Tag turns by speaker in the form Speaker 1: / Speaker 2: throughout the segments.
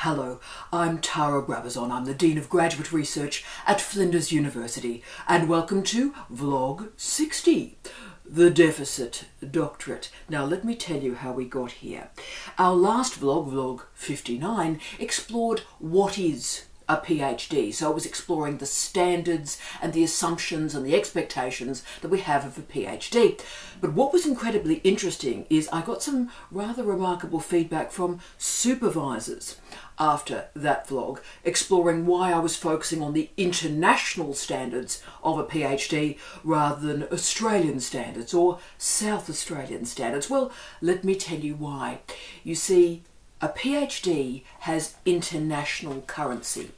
Speaker 1: Hello, I'm Tara Brabazon. I'm the Dean of Graduate Research at Flinders University, and welcome to Vlog 60, the Deficit Doctorate. Now let me tell you how we got here. Our last vlog, Vlog 59, explored what is a PhD. So it was exploring the standards and the assumptions and the expectations that we have of a PhD. But what was incredibly interesting is I got some rather remarkable feedback from supervisors after that vlog, exploring why I was focusing on the international standards of a PhD rather than Australian standards or South Australian standards. Well, let me tell you why. You see, a PhD has international currency.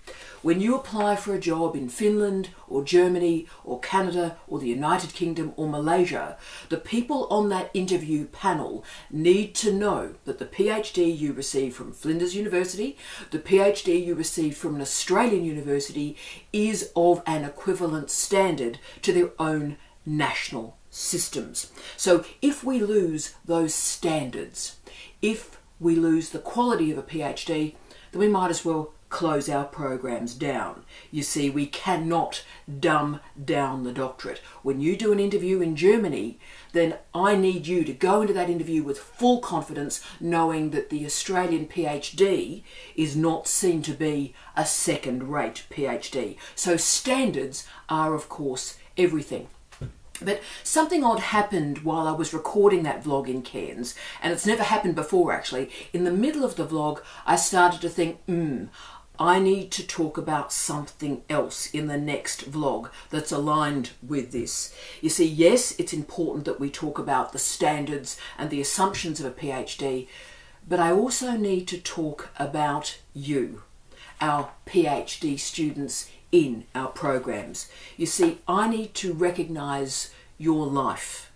Speaker 1: When you apply for a job in Finland or Germany or Canada or the United Kingdom or Malaysia, the people on that interview panel need to know that the PhD you receive from Flinders University, the PhD you received from an Australian university, is of an equivalent standard to their own national systems. So if we lose those standards, if we lose the quality of a PhD, then we might as well close our programs down. You see, we cannot dumb down the doctorate. When you do an interview in Germany, then I need you to go into that interview with full confidence, knowing that the Australian PhD is not seen to be a second-rate PhD. So standards are, of course, everything. But something odd happened while I was recording that vlog in Cairns, and it's never happened before actually. In the middle of the vlog, I started to think, I need to talk about something else in the next vlog that's aligned with this. You see, yes, it's important that we talk about the standards and the assumptions of a PhD, but I also need to talk about you, our PhD students in our programs. You see, I need to recognise your life,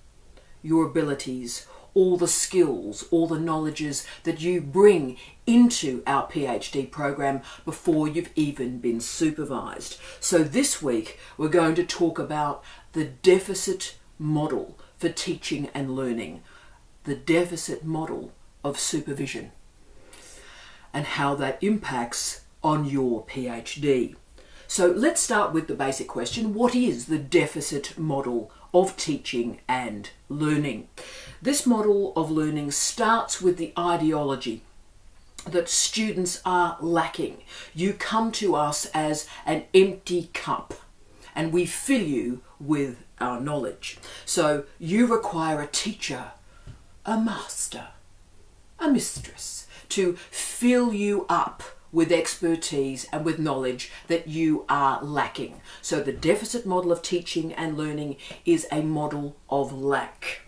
Speaker 1: your abilities, all the skills, all the knowledges that you bring into our PhD program before you've even been supervised. So this week we're going to talk about the deficit model for teaching and learning, the deficit model of supervision, and how that impacts on your PhD. So let's start with the basic question. What is the deficit model of teaching and learning? This model of learning starts with the ideology that students are lacking. You come to us as an empty cup and we fill you with our knowledge. So you require a teacher, a master, a mistress to fill you up with expertise and with knowledge that you are lacking. So the deficit model of teaching and learning is a model of lack.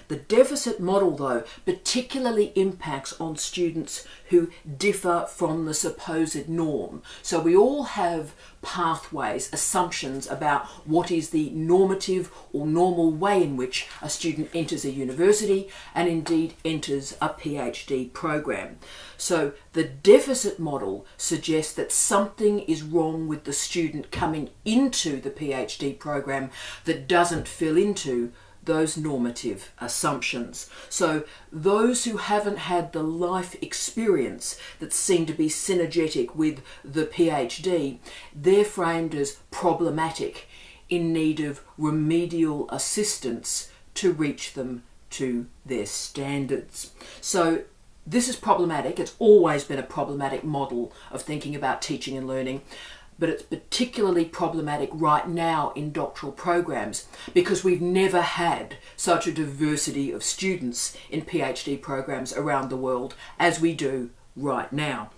Speaker 1: The deficit model, though, particularly impacts on students who differ from the supposed norm. So we all have pathways, assumptions about what is the normative or normal way in which a student enters a university and indeed enters a PhD program. So the deficit model suggests that something is wrong with the student coming into the PhD program that doesn't fill into those normative assumptions. So those who haven't had the life experience that seem to be synergetic with the PhD, they're framed as problematic, in need of remedial assistance to reach them to their standards. So this is problematic. It's always been a problematic model of thinking about teaching and learning, but it's particularly problematic right now in doctoral programs because we've never had such a diversity of students in PhD programs around the world as we do right now.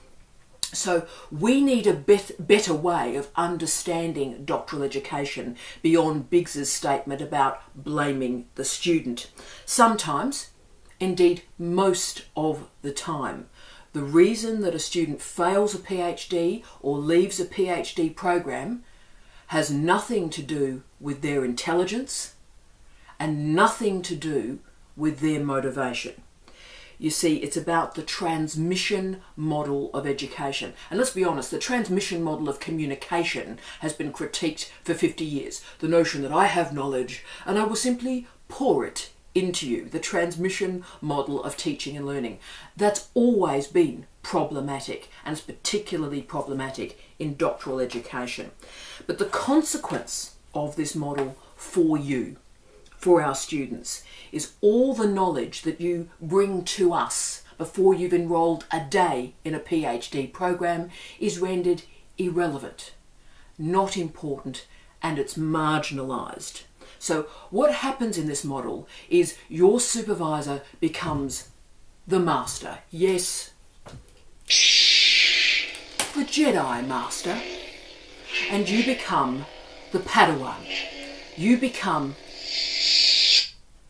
Speaker 1: So we need a better way of understanding doctoral education beyond Biggs's statement about blaming the student. Sometimes, indeed most of the time, the reason that a student fails a PhD or leaves a PhD program has nothing to do with their intelligence and nothing to do with their motivation. You see, it's about the transmission model of education. And let's be honest, the transmission model of communication has been critiqued for 50 years. The notion that I have knowledge and I will simply pour it into you, the transmission model of teaching and learning. That's always been problematic, and it's particularly problematic in doctoral education. But the consequence of this model for you, for our students, is all the knowledge that you bring to us before you've enrolled a day in a PhD program is rendered irrelevant, not important, and it's marginalised. So what happens in this model is your supervisor becomes the master. Yes, the Jedi Master. And you become the Padawan. You become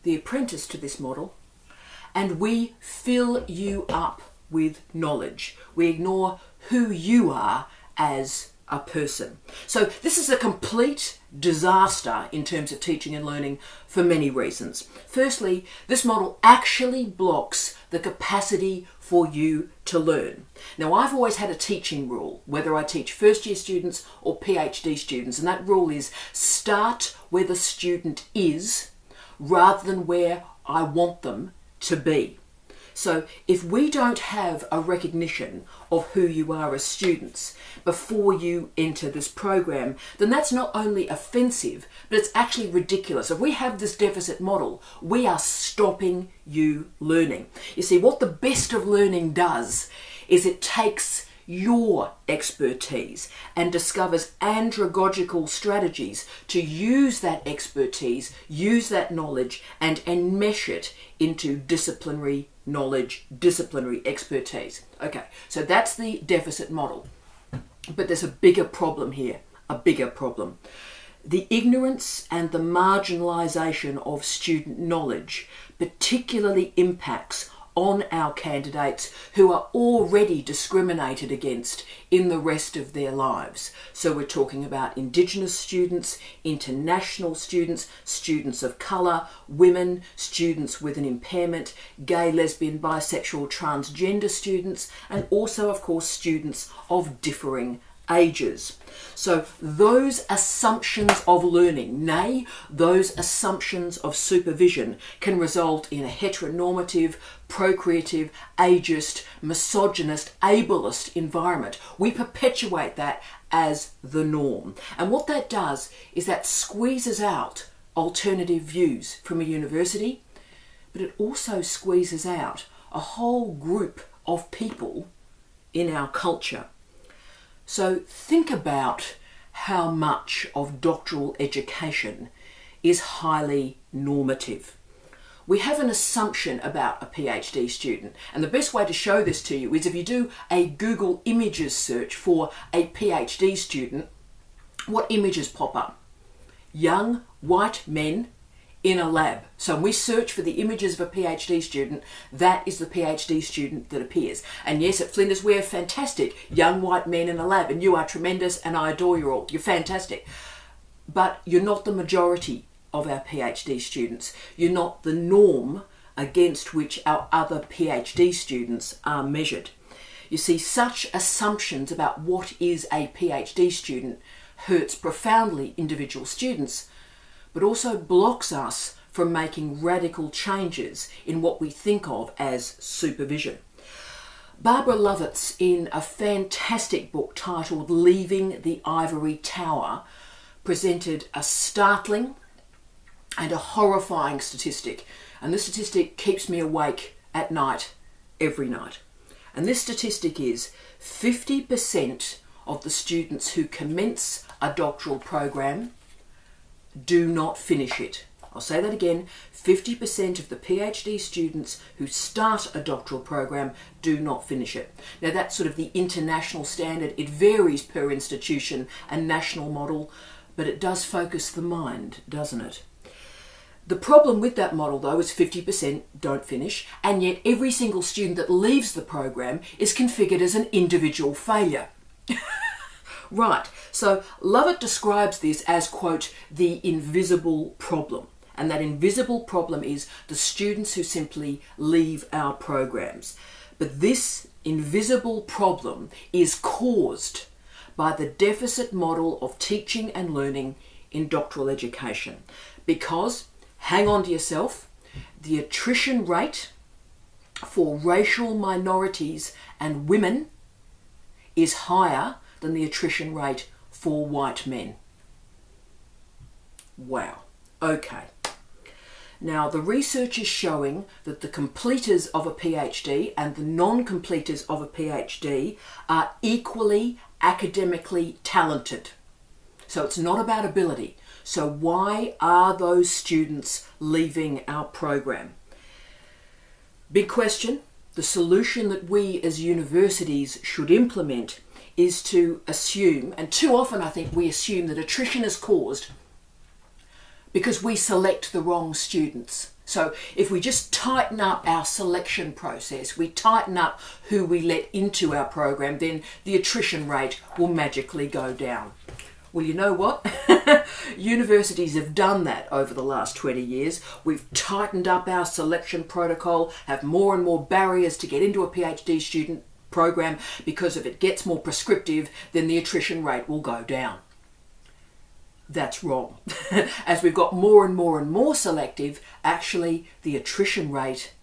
Speaker 1: the apprentice to this model, and we fill you up with knowledge. We ignore who you are as a person. So this is a complete disaster in terms of teaching and learning for many reasons. Firstly, this model actually blocks the capacity for you to learn. Now, I've always had a teaching rule, whether I teach first year students or PhD students, and that rule is start where the student is rather than where I want them to be. So if we don't have a recognition of who you are as students before you enter this program, then that's not only offensive, but it's actually ridiculous. If we have this deficit model, we are stopping you learning. You see, what the best of learning does is it takes your expertise and discovers andragogical strategies to use that expertise, use that knowledge, and enmesh it into disciplinary knowledge, disciplinary expertise. Okay, so that's the deficit model. But there's a bigger problem here, a bigger problem. The ignorance and the marginalisation of student knowledge particularly impacts on our candidates who are already discriminated against in the rest of their lives. So we're talking about Indigenous students, international students, students of colour, women, students with an impairment, gay, lesbian, bisexual, transgender students, and also, of course, students of differing ages. So those assumptions of learning, nay, those assumptions of supervision, can result in a heteronormative, procreative, ageist, misogynist, ableist environment. We perpetuate that as the norm. And what that does is that squeezes out alternative views from a university, but it also squeezes out a whole group of people in our culture. So think about how much of doctoral education is highly normative. We have an assumption about a PhD student, and the best way to show this to you is if you do a Google Images search for a PhD student, what images pop up? Young white men in a lab. So when we search for the images of a PhD student, that is the PhD student that appears. And yes, at Flinders we're fantastic young white men in a lab, and you are tremendous and I adore you all. You're fantastic. But you're not the majority of our PhD students. You're not the norm against which our other PhD students are measured. You see, such assumptions about what is a PhD student hurts profoundly individual students, but also blocks us from making radical changes in what we think of as supervision. Barbara Lovitz, in a fantastic book titled Leaving the Ivory Tower, presented a startling and a horrifying statistic. And this statistic keeps me awake at night, every night. And this statistic is 50% of the students who commence a doctoral program do not finish it. I'll say that again, 50% of the PhD students who start a doctoral program do not finish it. Now that's sort of the international standard. It varies per institution and national model, but it does focus the mind, doesn't it? The problem with that model, though, is 50% don't finish, and yet every single student that leaves the program is configured as an individual failure. Right, so Lovett describes this as, quote, the invisible problem. And that invisible problem is the students who simply leave our programs. But this invisible problem is caused by the deficit model of teaching and learning in doctoral education. Because, hang on to yourself, the attrition rate for racial minorities and women is higher than the attrition rate for white men. Wow. Okay. Now, the research is showing that the completers of a PhD and the non-completers of a PhD are equally academically talented. So it's not about ability. So why are those students leaving our program? Big question. The solution that we as universities should implement is to assume, and too often I think we assume that attrition is caused because we select the wrong students. So if we just tighten up our selection process, we tighten up who we let into our program, then the attrition rate will magically go down. Well, you know what? Universities have done that over the last 20 years. We've tightened up our selection protocol, have more and more barriers to get into a PhD student program, because if it gets more prescriptive, then the attrition rate will go down. That's wrong. As we've got more and more and more selective, actually the attrition rate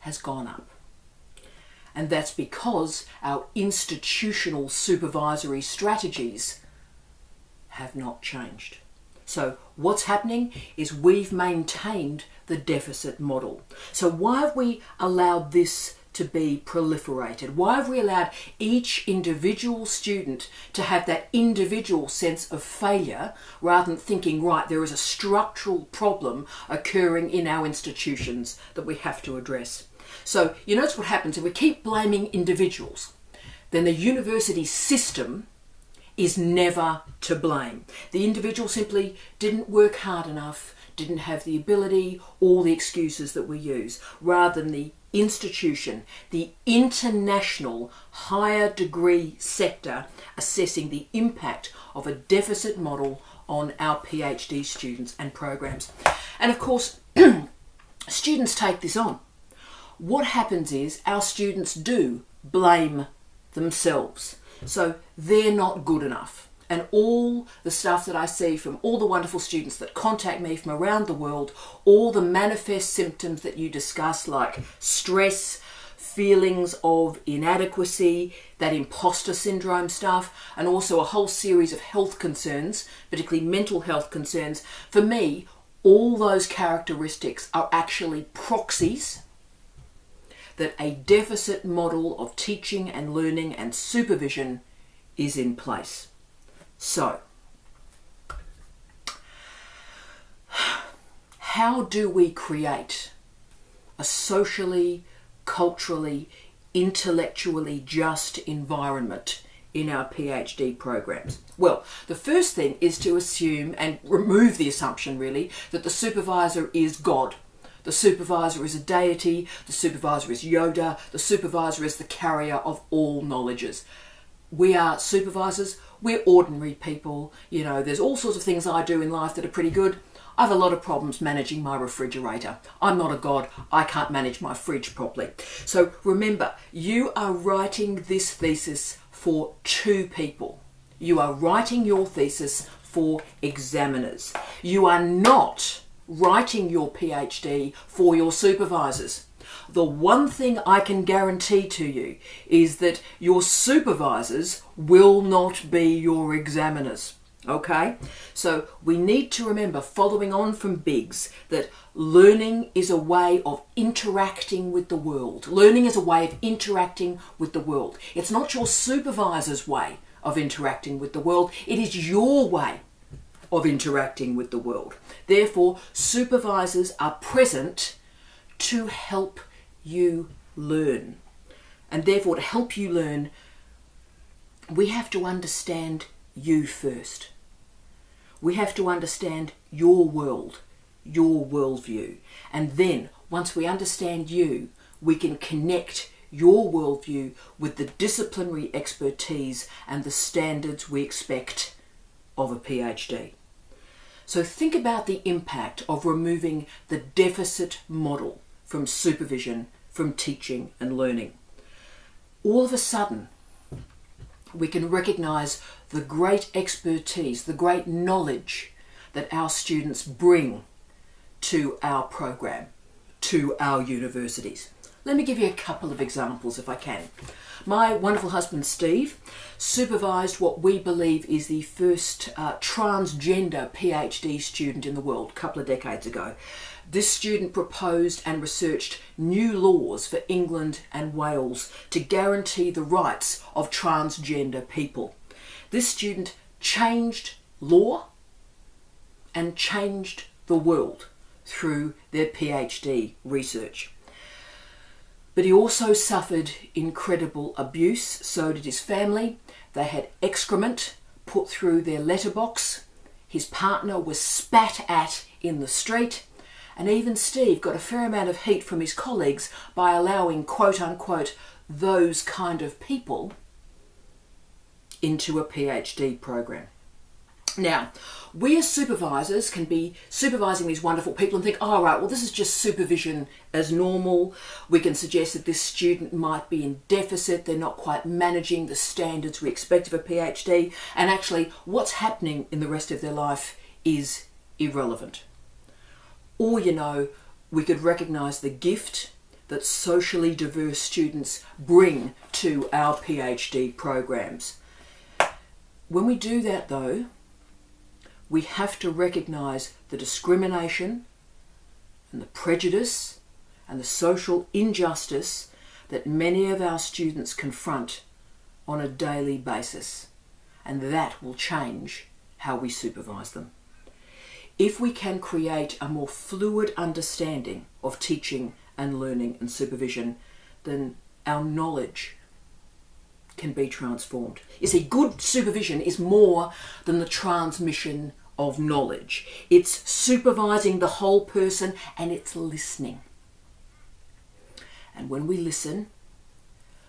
Speaker 1: has gone up. And that's because our institutional supervisory strategies have not changed. So what's happening is we've maintained the deficit model. So why have we allowed this to be proliferated? Why have we allowed each individual student to have that individual sense of failure rather than thinking, right, there is a structural problem occurring in our institutions that we have to address? So you notice what happens if we keep blaming individuals, then the university system is never to blame. The individual simply didn't work hard enough, didn't have the ability, all the excuses that we use, rather than the institution, the international higher degree sector assessing the impact of a deficit model on our PhD students and programs. And of course, students take this on. What happens is our students do blame themselves. So they're not good enough. And all the stuff that I see from all the wonderful students that contact me from around the world, all the manifest symptoms that you discuss, like stress, feelings of inadequacy, that imposter syndrome stuff, and also a whole series of health concerns, particularly mental health concerns. For me, all those characteristics are actually proxies that a deficit model of teaching and learning and supervision is in place. So, how do we create a socially, culturally, intellectually just environment in our PhD programs? Well, the first thing is to assume and remove the assumption, really, that the supervisor is God. The supervisor is a deity, the supervisor is Yoda, the supervisor is the carrier of all knowledges. We are supervisors, we're ordinary people. You know, there's all sorts of things I do in life that are pretty good. I have a lot of problems managing my refrigerator. I'm not a god, I can't manage my fridge properly. So remember, you are writing this thesis for two people. You are writing your thesis for examiners. You are not writing your PhD for your supervisors. The one thing I can guarantee to you is that your supervisors will not be your examiners. Okay? So we need to remember, following on from Biggs, that learning is a way of interacting with the world. Learning is a way of interacting with the world. It's not your supervisor's way of interacting with the world. It is your way of interacting with the world. Therefore, supervisors are present to help you learn. And therefore, to help you learn, we have to understand you first. We have to understand your world, your worldview. And then, once we understand you, we can connect your worldview with the disciplinary expertise and the standards we expect of a PhD. So think about the impact of removing the deficit model from supervision, from teaching and learning. All of a sudden, we can recognize the great expertise, the great knowledge that our students bring to our program, to our universities. Let me give you a couple of examples if I can. My wonderful husband Steve supervised what we believe is the first transgender PhD student in the world a couple of decades ago. This student proposed and researched new laws for England and Wales to guarantee the rights of transgender people. This student changed law and changed the world through their PhD research. But he also suffered incredible abuse, so did his family. They had excrement put through their letterbox. His partner was spat at in the street. And even Steve got a fair amount of heat from his colleagues by allowing, quote unquote, those kind of people into a PhD program. Now, we as supervisors can be supervising these wonderful people and think, oh, right, well, this is just supervision as normal. We can suggest that this student might be in deficit. They're not quite managing the standards we expect of a PhD. And actually, what's happening in the rest of their life is irrelevant. Or, you know, we could recognise the gift that socially diverse students bring to our PhD programs. When we do that, though, we have to recognise the discrimination and the prejudice and the social injustice that many of our students confront on a daily basis, and that will change how we supervise them. If we can create a more fluid understanding of teaching and learning and supervision, then our knowledge can be transformed. You see, good supervision is more than the transmission of knowledge. It's supervising the whole person, and it's listening. And when we listen,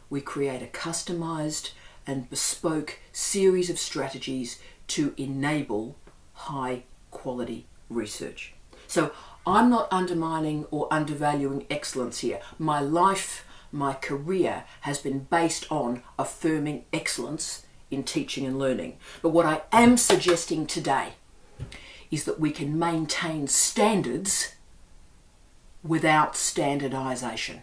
Speaker 1: we create a customised and bespoke series of strategies to enable high quality research. So I'm not undermining or undervaluing excellence here. My life, my career has been based on affirming excellence in teaching and learning. But what I am suggesting today is that we can maintain standards without standardization.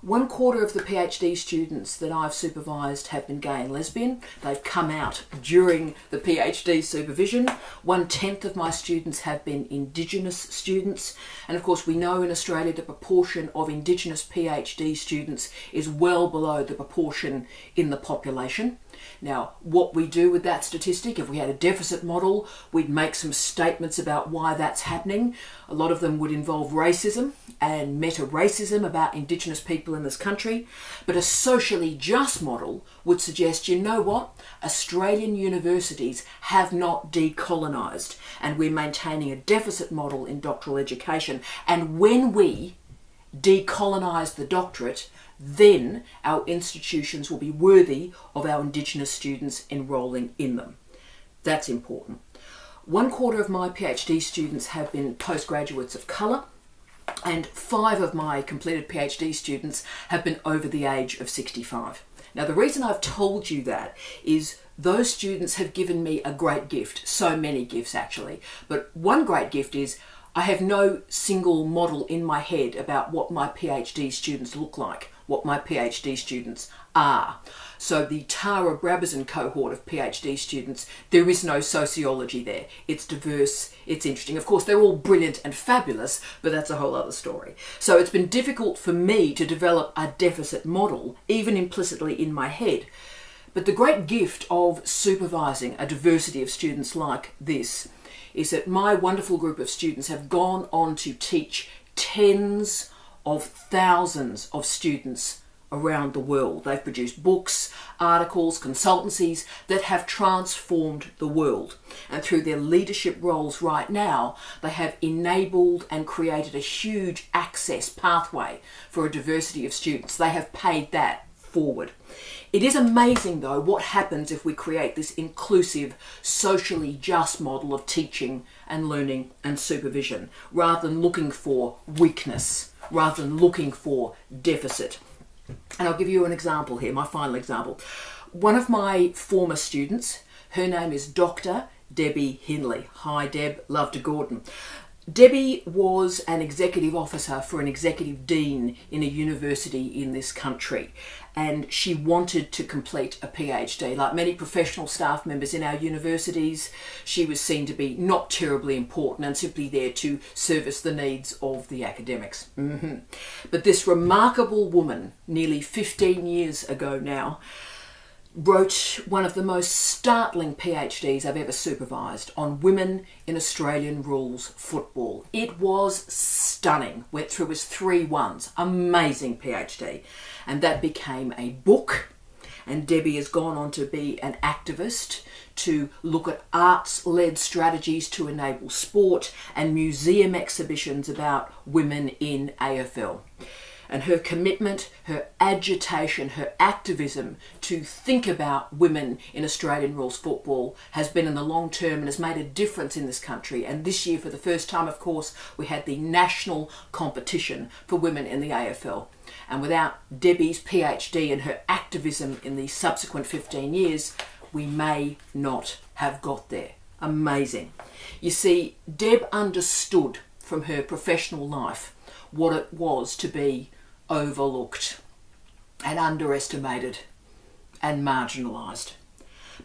Speaker 1: 1/4 of the PhD students that I've supervised have been gay and lesbian. They've come out during the PhD supervision. 1/10 of my students have been Indigenous students. And of course, we know in Australia the proportion of Indigenous PhD students is well below the proportion in the population. Now, what we do with that statistic, if we had a deficit model, we'd make some statements about why that's happening. A lot of them would involve racism and meta-racism about Indigenous people in this country. But a socially just model would suggest, you know what? Australian universities have not decolonised, and we're maintaining a deficit model in doctoral education. And when we decolonise the doctorate, then our institutions will be worthy of our Indigenous students enrolling in them. That's important. 1/4 of my PhD students have been postgraduates of colour, and 5 of my completed PhD students have been over the age of 65. Now, the reason I've told you that is those students have given me a great gift, so many gifts actually, but one great gift is I have no single model in my head about what my PhD students look like, what my PhD students are. So the Tara Brabazon cohort of PhD students, there is no sociology there. It's diverse, it's interesting. Of course, they're all brilliant and fabulous, but that's a whole other story. So it's been difficult for me to develop a deficit model, even implicitly in my head. But the great gift of supervising a diversity of students like this is that my wonderful group of students have gone on to teach tens of thousands of students around the world. They've produced books, articles, consultancies that have transformed the world. And through their leadership roles right now, they have enabled and created a huge access pathway for a diversity of students. They have paid that forward. It is amazing, though, what happens if we create this inclusive, socially just model of teaching and learning and supervision, rather than looking for weakness, rather than looking for deficit. And I'll give you an example here, my final example. One of my former students, her name is Dr. Debbie Hinley. Hi, Deb, love to Gordon. Debbie was an executive officer for an executive dean in a university in this country, and she wanted to complete a PhD. Like many professional staff members in our universities, she was seen to be not terribly important and simply there to service the needs of the academics. But this remarkable woman, nearly 15 years ago now, wrote one of the most startling PhDs I've ever supervised on women in Australian rules football. It was stunning. Went through as 3 ones. Amazing PhD. And that became a book. And Debbie has gone on to be an activist, to look at arts-led strategies to enable sport and museum exhibitions about women in AFL. And her commitment, her agitation, her activism to think about women in Australian rules football has been in the long term and has made a difference in this country. And this year, for the first time, of course, we had the national competition for women in the AFL. And without Debbie's PhD and her activism in the subsequent 15 years, we may not have got there. Amazing. You see, Deb understood from her professional life what it was to be overlooked and underestimated and marginalised.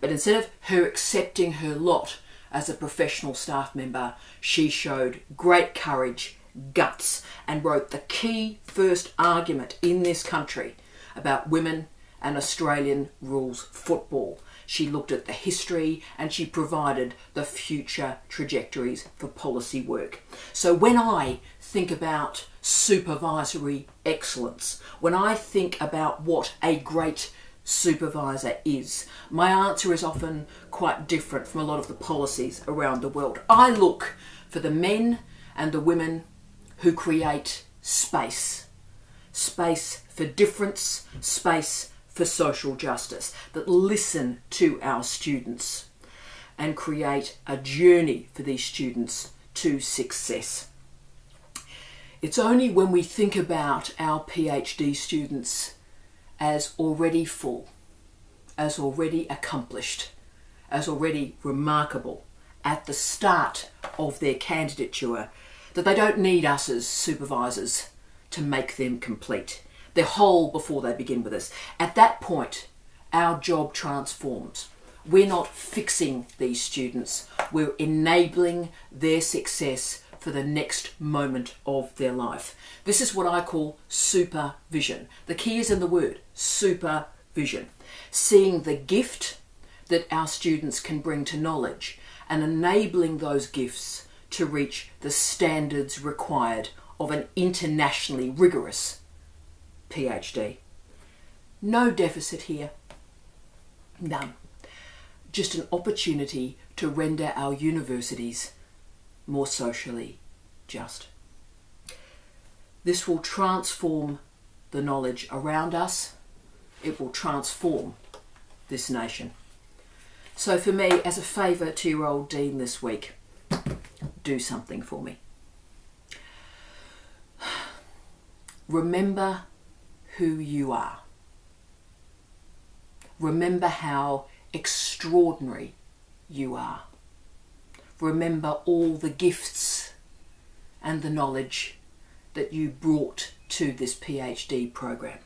Speaker 1: But instead of her accepting her lot as a professional staff member, she showed great courage, guts, and wrote the key first argument in this country about women and Australian rules football. She looked at the history and she provided the future trajectories for policy work. So when I think about supervisory excellence, when I think about what a great supervisor is, my answer is often quite different from a lot of the policies around the world. I look for the men and the women who create space. Space for difference, space for social justice, that listen to our students and create a journey for these students to success. It's only when we think about our PhD students as already full, as already accomplished, as already remarkable at the start of their candidature, that they don't need us as supervisors to make them complete. They're whole before they begin with us. At that point, our job transforms. We're not fixing these students. We're enabling their success for the next moment of their life. This is what I call supervision. The key is in the word, supervision. Seeing the gift that our students can bring to knowledge and enabling those gifts to reach the standards required of an internationally rigorous PhD. No deficit here. None. Just an opportunity to render our universities more socially just. This will transform the knowledge around us. It will transform this nation. So for me, as a favour to your old dean this week, do something for me. Remember who you are. Remember how extraordinary you are. Remember all the gifts and the knowledge that you brought to this PhD program.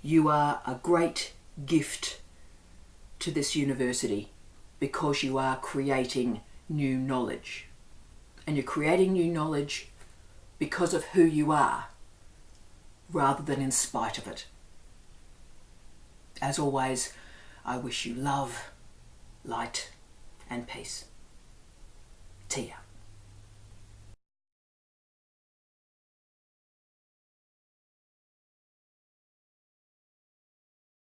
Speaker 1: You are a great gift to this university because you are creating new knowledge. And you're creating new knowledge because of who you are, rather than in spite of it. As always, I wish you love, light, and peace. See ya.